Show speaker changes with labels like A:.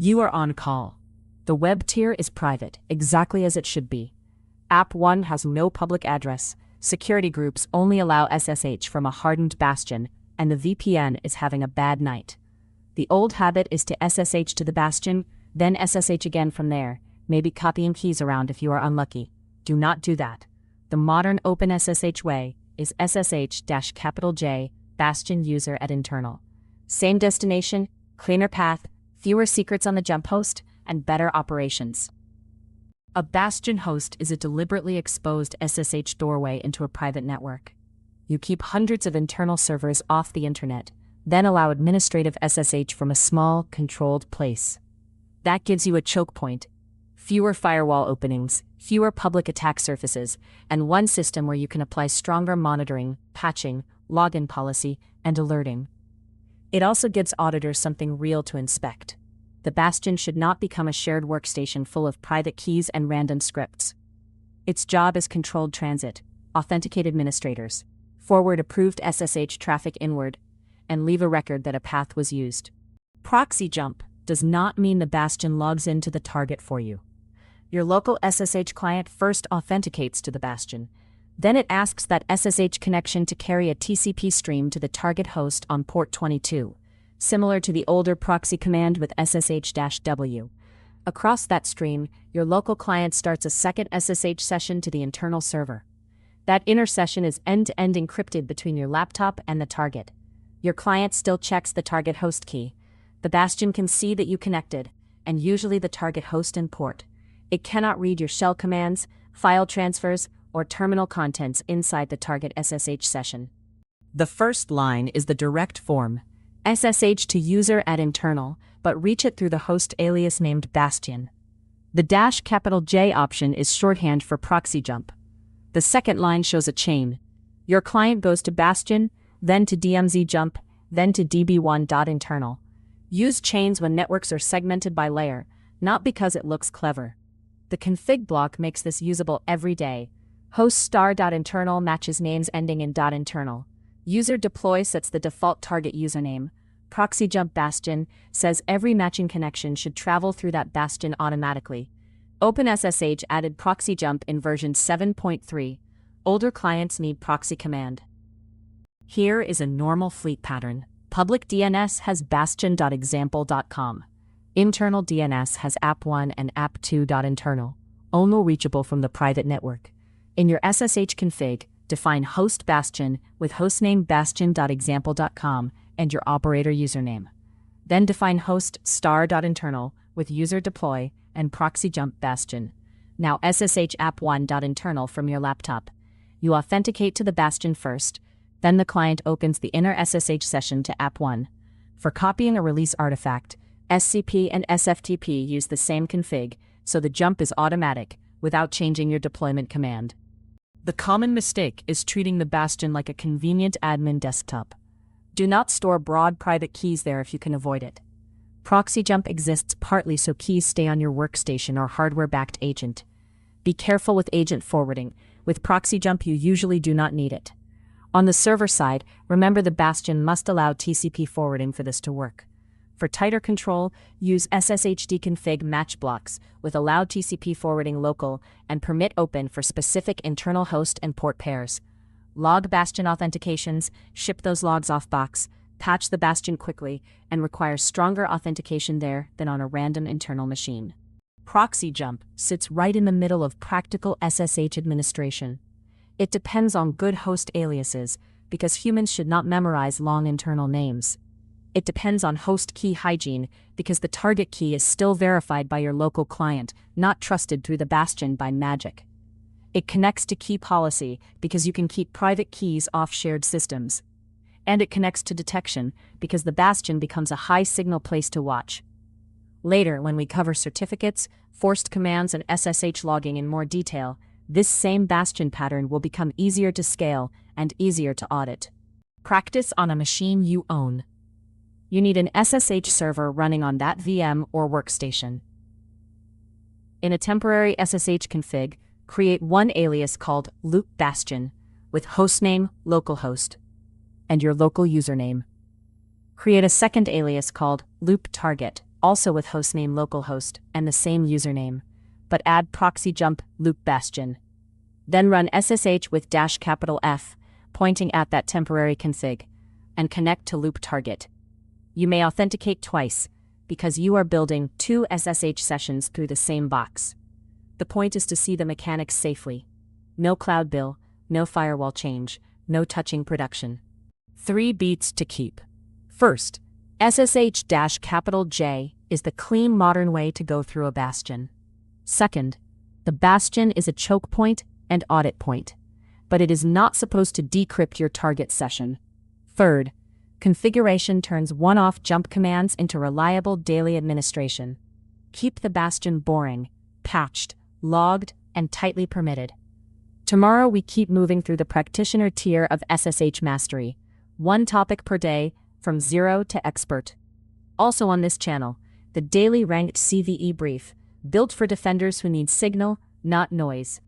A: You are on call. The web tier is private, exactly as it should be. App 1 has no public address. Security groups only allow SSH from a hardened bastion, and the VPN is having a bad night. The old habit is to SSH to the bastion, then SSH again from there, maybe copying keys around if you are unlucky. Do not do that. The modern OpenSSH way is SSH-J bastion user at internal. Same destination, cleaner path, fewer secrets on the jump host, and better operations. A bastion host is a deliberately exposed SSH doorway into a private network. You keep hundreds of internal servers off the internet, then allow administrative SSH from a small, controlled place. That gives you a choke point, fewer firewall openings, fewer public attack surfaces, and one system where you can apply stronger monitoring, patching, login policy, and alerting. It also gives auditors something real to inspect. The bastion should not become a shared workstation full of private keys and random scripts. Its job is controlled transit, authenticate administrators, forward approved SSH traffic inward, and leave a record that a path was used. ProxyJump does not mean the bastion logs into the target for you. Your local SSH client first authenticates to the bastion. Then it asks that SSH connection to carry a TCP stream to the target host on port 22, similar to the older proxy command with SSH-W. Across that stream, your local client starts a second SSH session to the internal server. That inner session is end-to-end encrypted between your laptop and the target. Your client still checks the target host key. The bastion can see that you connected, and usually the target host and port. It cannot read your shell commands, file transfers, or terminal contents inside the target SSH session. The first line is the direct form, SSH to user at internal, but reach it through the host alias named Bastion. The -J option is shorthand for ProxyJump. The second line shows a chain. Your client goes to Bastion, then to dmzjump, then to db1.internal. Use chains when networks are segmented by layer, not because it looks clever. The config block makes this usable every day. Host star.internal matches names ending in .internal. User deploy sets the default target username. ProxyJump Bastion says every matching connection should travel through that bastion automatically. OpenSSH added ProxyJump in version 7.3. Older clients need proxy command. Here is a normal fleet pattern. Public DNS has bastion.example.com. Internal DNS has app1 and app2.internal, only reachable from the private network. In your SSH config, define host bastion with hostname bastion.example.com and your operator username. Then define host star.internal with user deploy and ProxyJump Bastion. Now SSH app1.internal from your laptop. You authenticate to the bastion first, then the client opens the inner SSH session to app1. For copying a release artifact, SCP and SFTP use the same config, so the jump is automatic, without changing your deployment command. The common mistake is treating the bastion like a convenient admin desktop. Do not store broad private keys there if you can avoid it. ProxyJump exists partly so keys stay on your workstation or hardware-backed agent. Be careful with agent forwarding. With ProxyJump you usually do not need it. On the server side, remember the bastion must allow TCP forwarding for this to work. For tighter control, use SSH dconfig match blocks with allow TCP forwarding local and permit open for specific internal host and port pairs. Log bastion authentications, ship those logs off box, patch the bastion quickly, and require stronger authentication there than on a random internal machine. ProxyJump sits right in the middle of practical SSH administration. It depends on good host aliases, because humans should not memorize long internal names. It depends on host key hygiene, because the target key is still verified by your local client, not trusted through the bastion by magic. It connects to key policy, because you can keep private keys off shared systems. And it connects to detection, because the bastion becomes a high-signal place to watch. Later, when we cover certificates, forced commands, and SSH logging in more detail, this same bastion pattern will become easier to scale and easier to audit. Practice on a machine you own. You need an SSH server running on that VM or workstation. In a temporary SSH config, create one alias called loop bastion with hostname localhost and your local username. Create a second alias called loop target also with hostname localhost and the same username, but add ProxyJump loop bastion. Then run SSH with -F, pointing at that temporary config, and connect to loop target. You may authenticate twice, because you are building 2 SSH sessions through the same box. The point is to see the mechanics safely. No cloud bill, no firewall change, no touching production. 3 beats to keep. First, SSH-J is the clean modern way to go through a bastion. Second, the bastion is a choke point and audit point, but it is not supposed to decrypt your target session. Third, configuration turns one-off jump commands into reliable daily administration. Keep the bastion boring, patched, logged, and tightly permitted. Tomorrow we keep moving through the practitioner tier of SSH Mastery, 1 topic per day, from 0 to expert. Also on this channel, the daily ranked CVE brief, built for defenders who need signal, not noise.